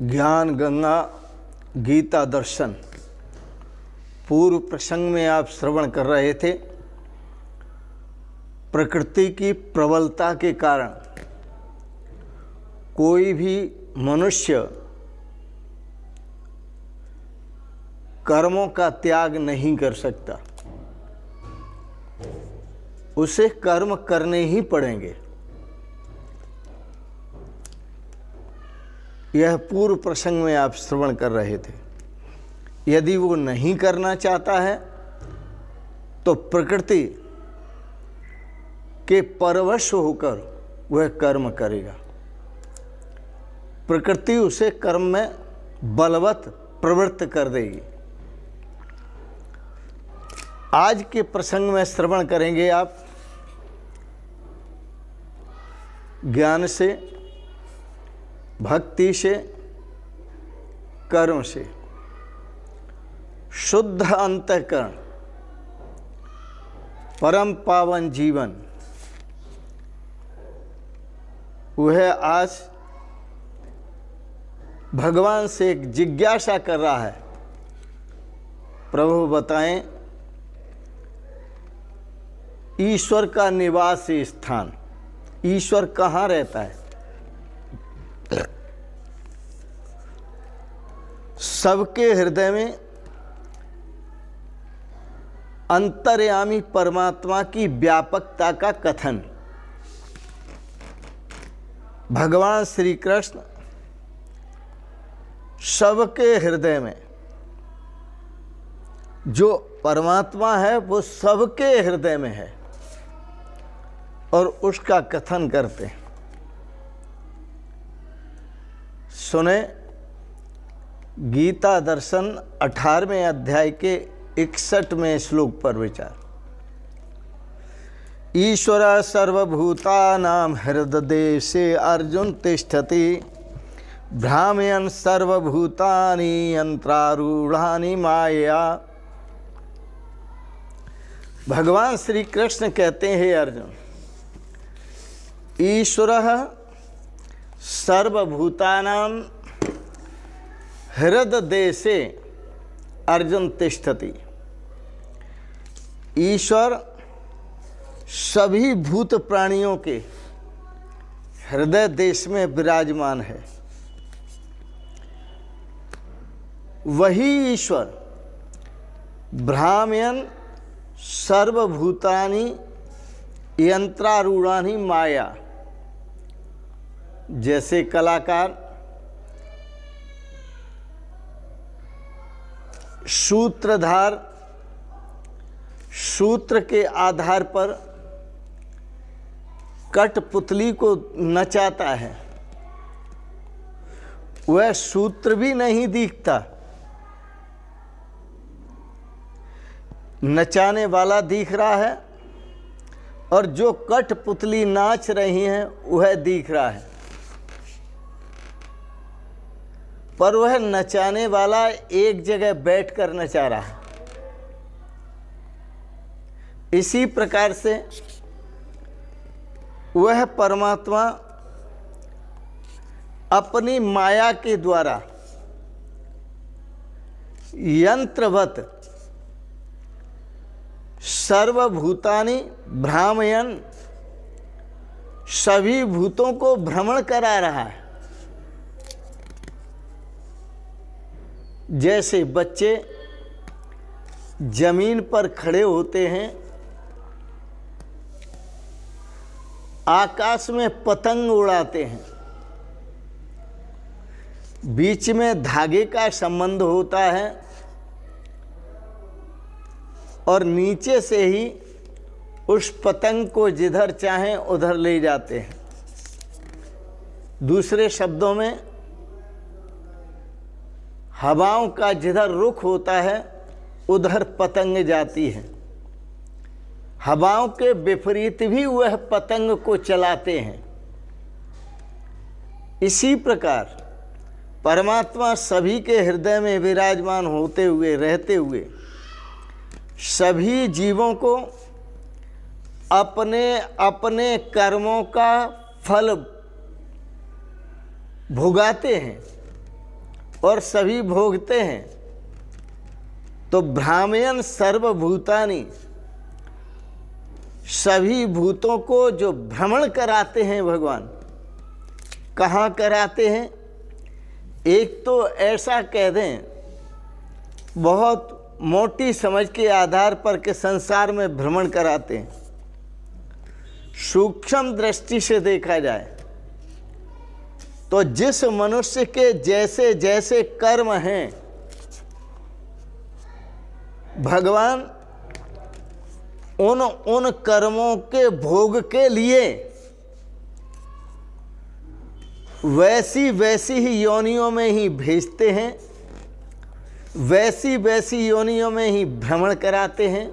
ज्ञान गंगा गीता दर्शन पूर्व प्रसंग में आप श्रवण कर रहे थे। प्रकृति की प्रबलता के कारण कोई भी मनुष्य कर्मों का त्याग नहीं कर सकता, उसे कर्म करने ही पड़ेंगे। यह पूर्व प्रसंग में आप श्रवण कर रहे थे। यदि वो नहीं करना चाहता है तो प्रकृति के परवश होकर वह कर्म करेगा। प्रकृति उसे कर्म में बलवत प्रवृत्त कर देगी। आज के प्रसंग में श्रवण करेंगे आप ज्ञान से, भक्ति से, कर्म से शुद्ध अंतःकरण, परम पावन जीवन, वह आज भगवान से एक जिज्ञासा कर रहा है। प्रभु बताएं, ईश्वर का निवास स्थान, ईश्वर कहाँ रहता है? सबके हृदय में अंतर्यामी परमात्मा की व्यापकता का कथन। भगवान श्री कृष्ण सबके हृदय में, जो परमात्मा है वो सबके हृदय में है और उसका कथन करते हैं। सुने गीता दर्शन 18वें अध्याय के 61वें श्लोक पर विचार। ईश्वर सर्वभूतानां हृदयदेशे अर्जुन तिष्ठति, भ्रामयन् सर्वभूतानि यंत्रारूढ़ानि माया। भगवान श्री कृष्ण कहते हैं, अर्जुन, ईश्वरः सर्वभूतानां हृदयदेशे अर्जुन तिष्ठति। ईश्वर सभी भूत प्राणियों के हृदय देश में विराजमान है। वही ईश्वर भ्रामयन् सर्वभूतानि यंत्रारूढ़ानि माया। जैसे कलाकार सूत्रधार सूत्र के आधार पर कठपुतली को नचाता है, वह सूत्र भी नहीं दिखता, नचाने वाला दिख रहा है और जो कठपुतली नाच रही हैं वह दिख रहा है, पर वह नचाने वाला एक जगह बैठकर नचा रहा है। इसी प्रकार से वह परमात्मा अपनी माया के द्वारा यंत्रवत सर्वभूतानि भ्रामयन्, सभी भूतों को भ्रमण करा रहा है। जैसे बच्चे जमीन पर खड़े होते हैं, आकाश में पतंग उड़ाते हैं, बीच में धागे का संबंध होता है और नीचे से ही उस पतंग को जिधर चाहें उधर ले जाते हैं। दूसरे शब्दों में, हवाओं का जिधर रुख होता है उधर पतंग जाती है, हवाओं के विपरीत भी वह पतंग को चलाते हैं। इसी प्रकार परमात्मा सभी के हृदय में विराजमान होते हुए, रहते हुए सभी जीवों को अपने अपने कर्मों का फल भुगाते हैं। और सभी भोगते हैं। तो भ्रामयन सर्वभूतानि, सभी भूतों को जो भ्रमण कराते हैं भगवान, कहाँ कराते हैं? एक तो ऐसा कह दें बहुत मोटी समझ के आधार पर के संसार में भ्रमण कराते हैं। सूक्ष्म दृष्टि से देखा जाए तो जिस मनुष्य के जैसे जैसे कर्म हैं, भगवान उन कर्मों के भोग के लिए वैसी वैसी ही योनियों में ही भेजते हैं, वैसी वैसी योनियों में ही भ्रमण कराते हैं।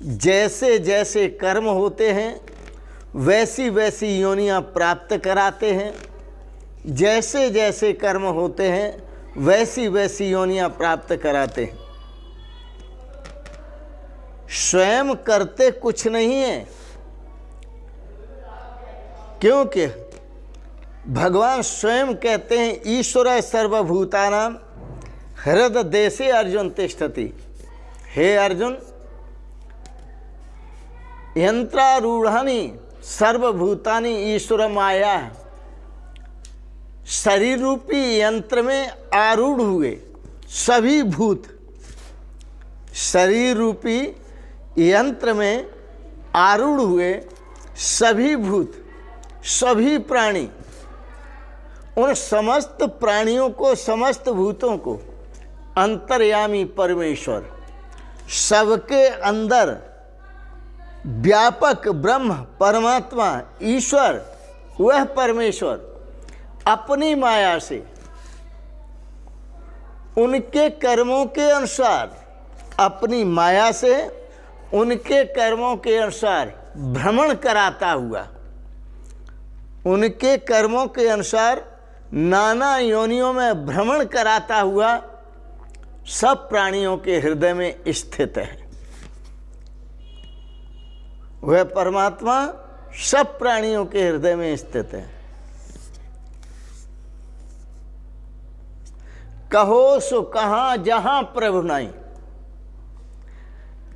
जैसे जैसे कर्म होते हैं वैसी वैसी योनियां प्राप्त कराते हैं, जैसे जैसे कर्म होते हैं वैसी वैसी योनियां प्राप्त कराते हैं। स्वयं करते कुछ नहीं है, क्योंकि भगवान स्वयं कहते हैं ईश्वर सर्वभूतानां हृदय देशे अर्जुन तिष्ठति। हे अर्जुन, यंत्रारूढ़ानि सर्वभूतानि ईश्वर माया, शरीर रूपी यंत्र में आरूढ़ हुए सभी भूत, शरीर रूपी यंत्र में आरूढ़ हुए सभी भूत, सभी प्राणी, उन समस्त प्राणियों को, समस्त भूतों को अंतर्यामी परमेश्वर, सबके अंदर व्यापक ब्रह्म परमात्मा ईश्वर, वह परमेश्वर अपनी माया से उनके कर्मों के अनुसार, अपनी माया से उनके कर्मों के अनुसार भ्रमण कराता हुआ, उनके कर्मों के अनुसार नाना योनियों में भ्रमण कराता हुआ सब प्राणियों के हृदय में स्थित है। वह परमात्मा सब प्राणियों के हृदय में स्थित है। कहो सो कहाँ जहां प्रभु नहीं,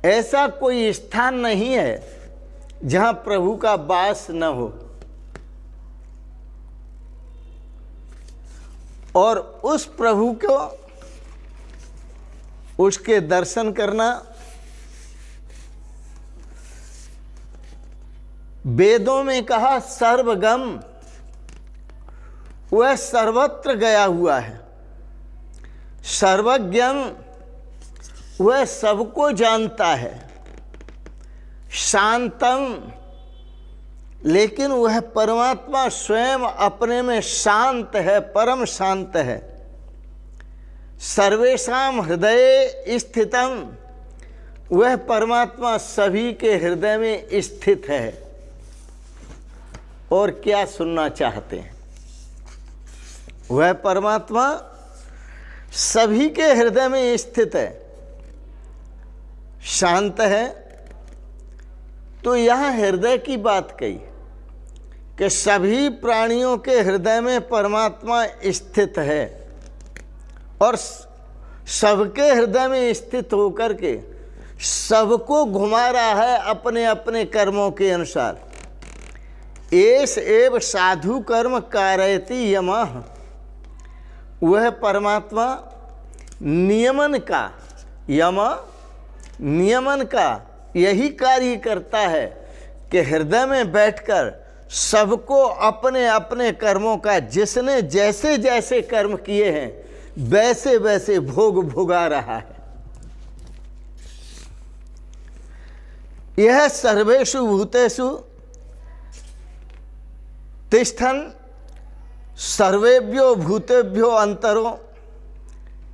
ऐसा कोई स्थान नहीं है जहां प्रभु का वास न हो। और उस प्रभु को, उसके दर्शन करना, वेदों में कहा सर्वगम, वह सर्वत्र गया हुआ है। सर्वज्ञम, वह सबको जानता है। शांतम, लेकिन वह परमात्मा स्वयं अपने में शांत है, परम शांत है। सर्वेषां हृदये स्थितम, वह परमात्मा सभी के हृदय में स्थित है। और क्या सुनना चाहते हैं? वह परमात्मा सभी के हृदय में स्थित है, शांत है। तो यह हृदय की बात कही कि सभी प्राणियों के हृदय में परमात्मा स्थित है और सबके हृदय में स्थित होकर के सबको घुमा रहा है अपने अपने कर्मों के अनुसार। एष एव साधु कर्म कारयति यमः, वह परमात्मा नियमन का, यम नियमन का यही कार्य करता है कि हृदय में बैठकर सबको अपने अपने कर्मों का, जिसने जैसे जैसे कर्म किए हैं वैसे वैसे भोग भुगा रहा है। यह सर्वेषु भूतेषु तिष्ठन् सर्वेभ्यो भूतेभ्यो अंतरो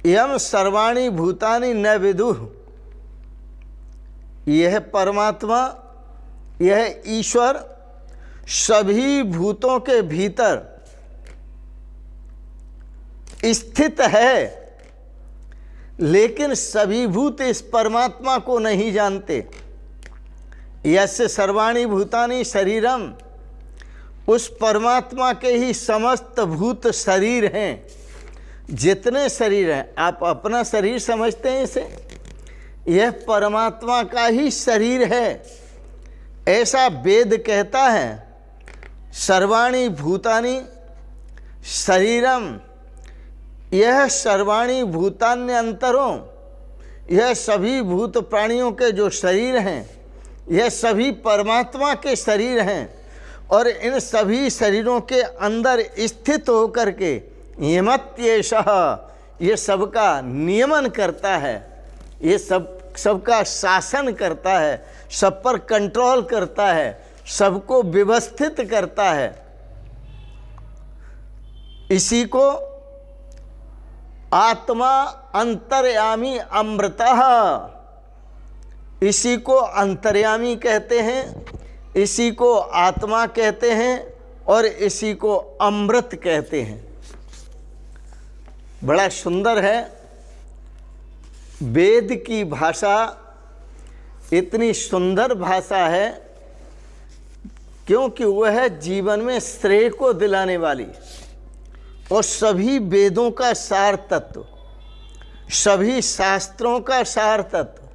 यम सर्वाणि भूतानि न विदुः। यह परमात्मा, यह ईश्वर सभी भूतों के भीतर स्थित है, लेकिन सभी भूत इस परमात्मा को नहीं जानते। यस्य सर्वाणि भूतानि शरीरम, उस परमात्मा के ही समस्त भूत शरीर हैं, जितने शरीर हैं, आप अपना शरीर समझते हैं इसे, यह परमात्मा का ही शरीर है, ऐसा वेद कहता है। सर्वाणि भूतानि शरीरम, यह सर्वाणि भूतान्यंतरों, यह सभी भूत प्राणियों के जो शरीर हैं, यह सभी परमात्मा के शरीर हैं, और इन सभी शरीरों के अंदर स्थित होकर के यमत्येषः, ये सबका नियमन करता है, ये सबका शासन करता है, सब पर कंट्रोल करता है, सबको व्यवस्थित करता है। इसी को आत्मा अंतर्यामी अमृतः, इसी को अंतर्यामी कहते हैं, इसी को आत्मा कहते हैं, और इसी को अमृत कहते हैं। बड़ा सुंदर है। वेद की भाषा इतनी सुंदर भाषा है क्योंकि वह जीवन में श्रेय को दिलाने वाली, और सभी वेदों का सार तत्व, सभी शास्त्रों का सार तत्व,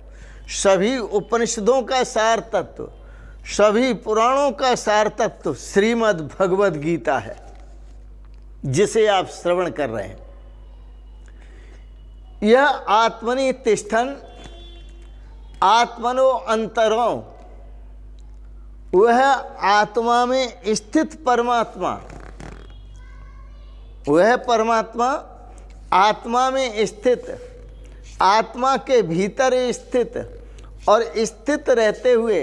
सभी उपनिषदों का सार तत्व, सभी पुराणों का सार तत्व श्रीमद् भगवद गीता है, जिसे आप श्रवण कर रहे हैं। यह आत्मनि तिष्ठन आत्मनो अंतरो, वह आत्मा में स्थित परमात्मा, वह परमात्मा आत्मा में स्थित, आत्मा के भीतर स्थित और स्थित रहते हुए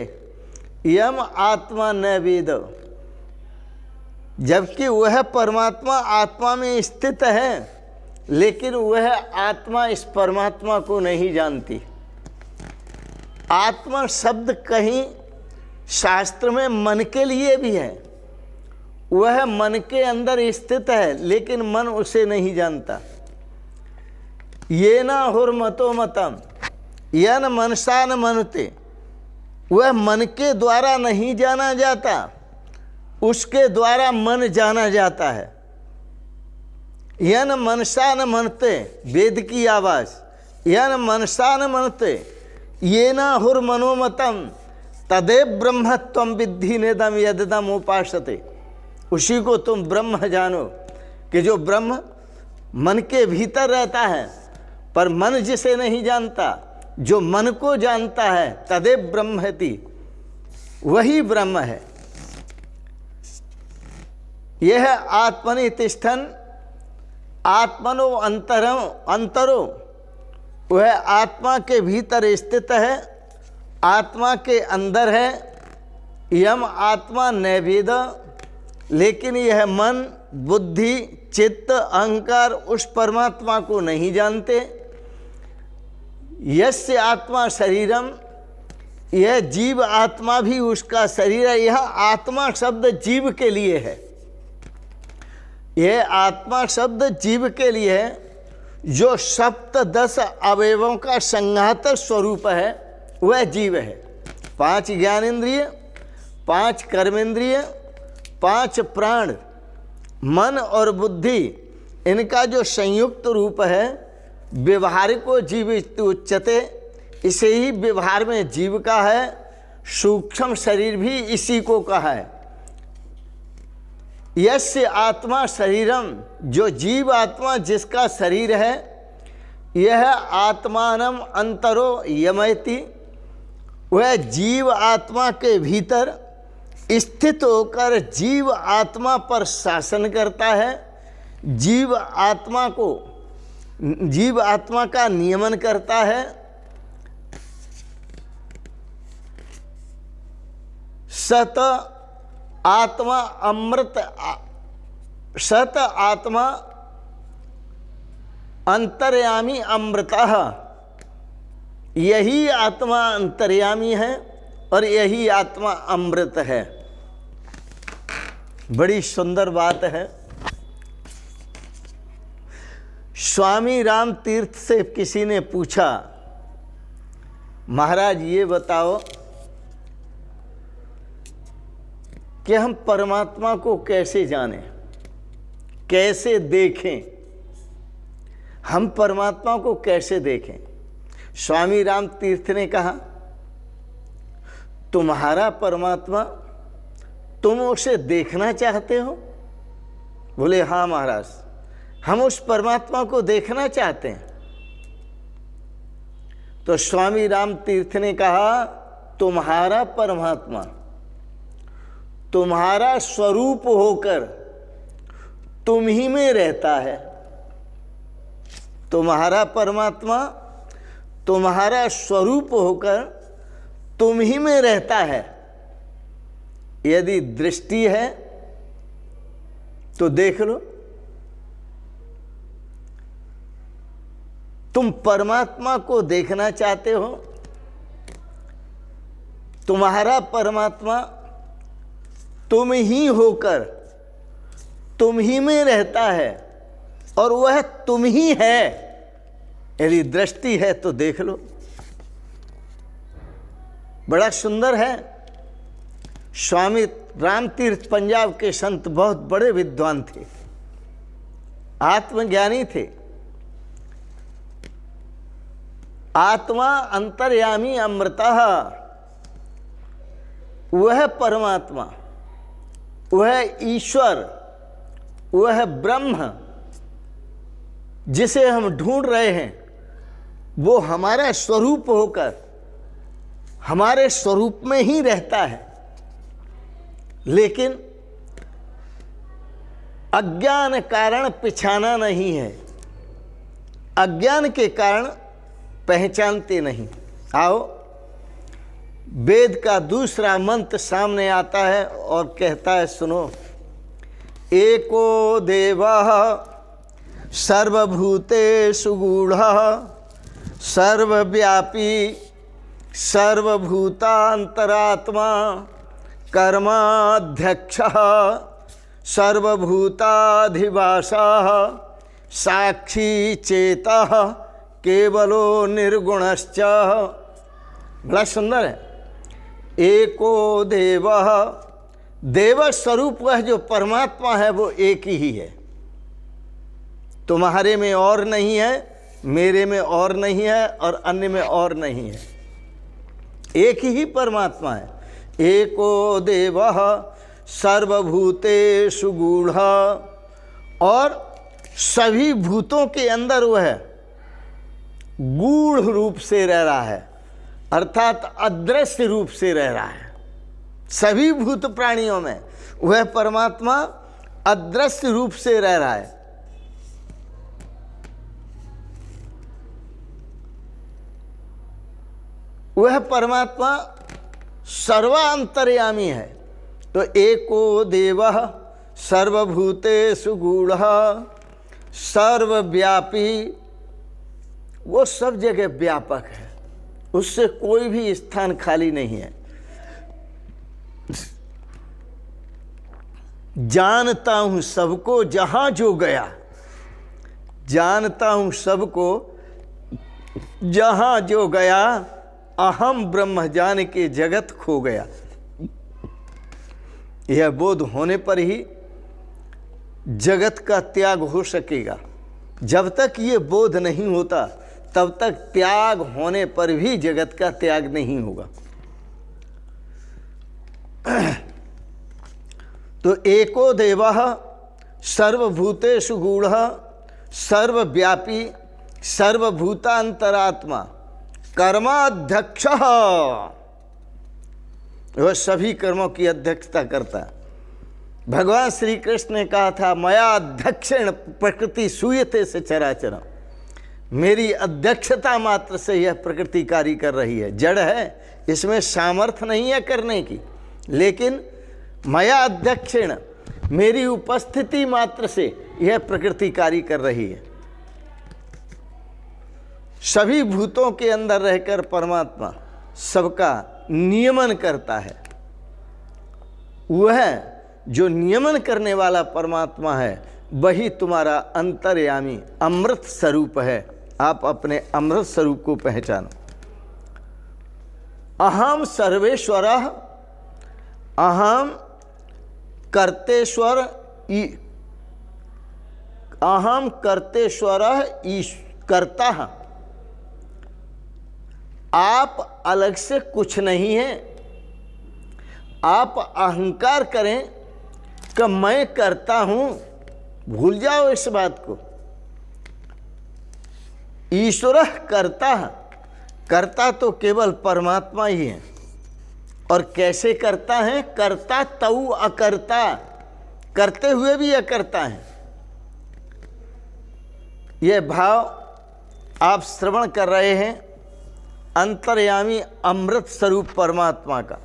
यम आत्मा न वेद, जबकि वह परमात्मा आत्मा में स्थित है, लेकिन वह आत्मा इस परमात्मा को नहीं जानती। आत्मा शब्द कहीं शास्त्र में मन के लिए भी है, वह मन के अंदर स्थित है, लेकिन मन उसे नहीं जानता। ये न हुर्मतो मतम यन मनसा न मनते, वह मन के द्वारा नहीं जाना जाता, उसके द्वारा मन जाना जाता है। यन मनसा न मनते, वेद की आवाज, यन मनसा न मनते ये न हुर मनोमतम तदेव ब्रह्मत्वम विद्धि नेदम यदम उपासते, उसी को तुम ब्रह्म जानो, कि जो ब्रह्म मन के भीतर रहता है, पर मन जिसे नहीं जानता, जो मन को जानता है, तदेव ब्रह्मति, वही ब्रह्म है। यह आत्मनि तिष्ठन आत्मनो अंतरो, वह आत्मा के भीतर स्थित है, आत्मा के अंदर है। यम आत्मा नैवेद, लेकिन यह मन, बुद्धि, चित्त, अहंकार उस परमात्मा को नहीं जानते। यस्य आत्मा शरीरम, यह जीव आत्मा भी उसका शरीर है। यह आत्मा शब्द जीव के लिए है, यह आत्मा शब्द जीव के लिए है, जो सप्तदश अवयवों का संघात स्वरूप है, वह जीव है। 5 ज्ञानेंद्रिय, 5 कर्मेंद्रिय, 5 प्राण, मन और बुद्धि, इनका जो संयुक्त रूप है, व्यवहारिको जीव उच्यते, इसे ही व्यवहार में जीव का है। सूक्ष्म शरीर भी इसी को कहा है। यस्य आत्मा शरीरम, जो जीव आत्मा जिसका शरीर है, यह आत्मानम अंतरो यमयति, वह जीव आत्मा के भीतर स्थित होकर जीव आत्मा पर शासन करता है, जीव आत्मा का नियमन करता है। सत आत्मा अमृत, सत आत्मा अंतर्यामी अमृतः, यही आत्मा अंतर्यामी है और यही आत्मा अमृत है। बड़ी सुंदर बात है। स्वामी राम तीर्थ से किसी ने पूछा, महाराज ये बताओ कि हम परमात्मा को कैसे जानें, कैसे देखें? हम परमात्मा को कैसे देखें? स्वामी राम तीर्थ ने कहा, तुम्हारा परमात्मा तुम उसे देखना चाहते हो? बोले हाँ महाराज, हम उस परमात्मा को देखना चाहते हैं। तो स्वामी राम तीर्थ ने कहा, तुम्हारा परमात्मा तुम्हारा स्वरूप होकर तुम ही में रहता है। तुम्हारा परमात्मा तुम्हारा स्वरूप होकर तुम ही में रहता है। यदि दृष्टि है तो देख लो, तुम परमात्मा को देखना चाहते हो, तुम्हारा परमात्मा तुम ही होकर तुम ही में रहता है और वह तुम ही है। यदि दृष्टि है तो देख लो। बड़ा सुंदर है। स्वामी रामतीर्थ पंजाब के संत बहुत बड़े विद्वान थे, आत्मज्ञानी थे। आत्मा अंतर्यामी अमृतः, वह परमात्मा, वह ईश्वर, वह ब्रह्म जिसे हम ढूंढ रहे हैं, वो हमारा स्वरूप होकर हमारे स्वरूप में ही रहता है। लेकिन अज्ञान कारण पहचाना नहीं है, अज्ञान के कारण पहचानते नहीं। आओ, वेद का दूसरा मंत्र सामने आता है और कहता है, सुनो, एको देवः सर्वभूतेषु गूढ़ः सर्वव्यापी सर्वभूतांतरात्मा कर्माध्यक्षः सर्वभूताधिवासः साक्षी चेतः केवलो निर्गुणश्च। बड़ा सुंदर है। एको देवः, देव स्वरूप वह जो परमात्मा है वो एक ही है। तुम्हारे में और नहीं है, मेरे में और नहीं है और अन्य में और नहीं है, एक ही परमात्मा है। एको देवः सर्वभूतेषु गूढ़ः, और सभी भूतों के अंदर वह गूढ़ रूप से रह रहा है, अर्थात अदृश्य रूप से रह रहा है। सभी भूत प्राणियों में वह परमात्मा अदृश्य रूप से रह रहा है। वह परमात्मा सर्वांतर्यामी है। तो एको देवः सर्वभूतेषु गूढ़ः सर्वव्यापी, वो सब जगह व्यापक है, उससे कोई भी स्थान खाली नहीं है। जानता हूं सबको जहां जो गया, जानता हूं सबको जहां जो गया, अहम ब्रह्म जान के जगत खो गया। यह बोध होने पर ही जगत का त्याग हो सकेगा। जब तक ये बोध नहीं होता तब तक त्याग होने पर भी जगत का त्याग नहीं होगा। तो एको देवः सर्वभूतेषु गूढ़ः सर्वव्यापी सर्वभूतांतरात्मा कर्माध्यक्षः, वह सभी कर्मों की अध्यक्षता करता है। भगवान श्री कृष्ण ने कहा था, मया अध्यक्षेण प्रकृति सूयते से चराचरम, मेरी अध्यक्षता मात्र से यह प्रकृति कार्य कर रही है। जड़ है, इसमें सामर्थ्य नहीं है करने की, लेकिन मया अध्यक्षेण, मेरी उपस्थिति मात्र से यह प्रकृति कार्य कर रही है। सभी भूतों के अंदर रहकर परमात्मा सबका नियमन करता है। वह जो नियमन करने वाला परमात्मा है, वही तुम्हारा अंतर्यामी अमृत स्वरूप है। आप अपने अमृत स्वरूप को पहचानो। अहम सर्वेश्वरः, अहम कर्तेश्वर, अहम कर्तेश्वरः कर्ता। आप अलग से कुछ नहीं हैं। आप अहंकार करें कि मैं करता हूं, भूल जाओ इस बात को। ईश्वरः कर्ता, कर्ता तो केवल परमात्मा ही है। और कैसे करता है? कर्ता तऊ अकर्ता, करते हुए भी अकर्ता है। यह भाव आप श्रवण कर रहे हैं अंतर्यामी अमृत स्वरूप परमात्मा का।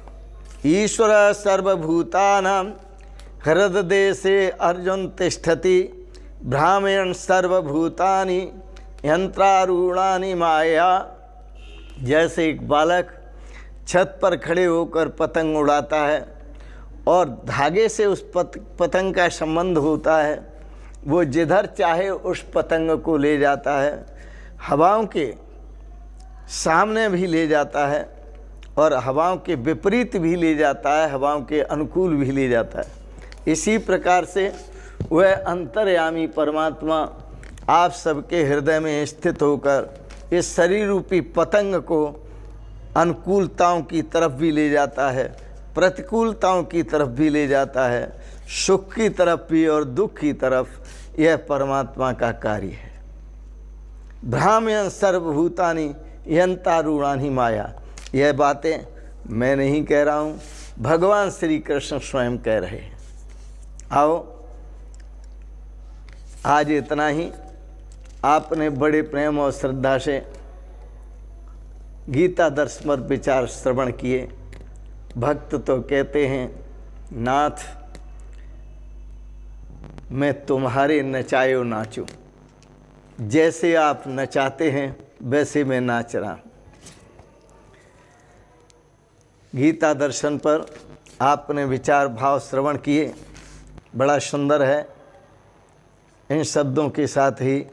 ईश्वर सर्वभूतानां हृददेशे अर्जुन तिष्ठति, भ्रामेण सर्वभूतानि यंत्रारूढ़ानि माया। जैसे एक बालक छत पर खड़े होकर पतंग उड़ाता है और धागे से उस पतंग का संबंध होता है, वो जिधर चाहे उस पतंग को ले जाता है, हवाओं के सामने भी ले जाता है और हवाओं के विपरीत भी ले जाता है, हवाओं के अनुकूल भी ले जाता है। इसी प्रकार से वह अंतर्यामी परमात्मा आप सबके हृदय में स्थित होकर इस शरीर रूपी पतंग को अनुकूलताओं की तरफ भी ले जाता है, प्रतिकूलताओं की तरफ भी ले जाता है, सुख की तरफ भी और दुख की तरफ। यह परमात्मा का कार्य है। भ्राम्यं सर्वभूतानि यंत्रारूढ़ानि माया। यह बातें मैं नहीं कह रहा हूँ, भगवान श्री कृष्ण स्वयं कह रहे हैं। आओ, आज इतना ही। आपने बड़े प्रेम और श्रद्धा से गीता दर्शन पर विचार श्रवण किए। भक्त तो कहते हैं, नाथ मैं तुम्हारे नचायो नाचूं, जैसे आप नचाते हैं वैसे मैं नाच रहा। गीता दर्शन पर आपने विचार भाव श्रवण किए, बड़ा सुंदर है। इन शब्दों के साथ ही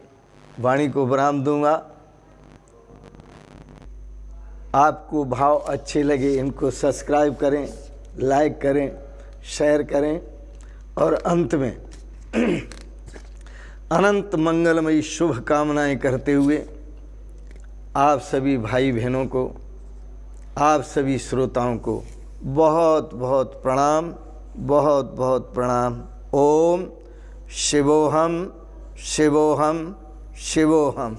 वाणी को विराम दूंगा। आपको भाव अच्छे लगे, इनको सब्सक्राइब करें, लाइक करें, शेयर करें और अंत में अनंत मंगलमयी शुभ कामनाएं करते हुए आप सभी भाई बहनों को, आप सभी श्रोताओं को बहुत बहुत प्रणाम, बहुत बहुत प्रणाम। ओम शिवोहम शिवोहम शिवोहम।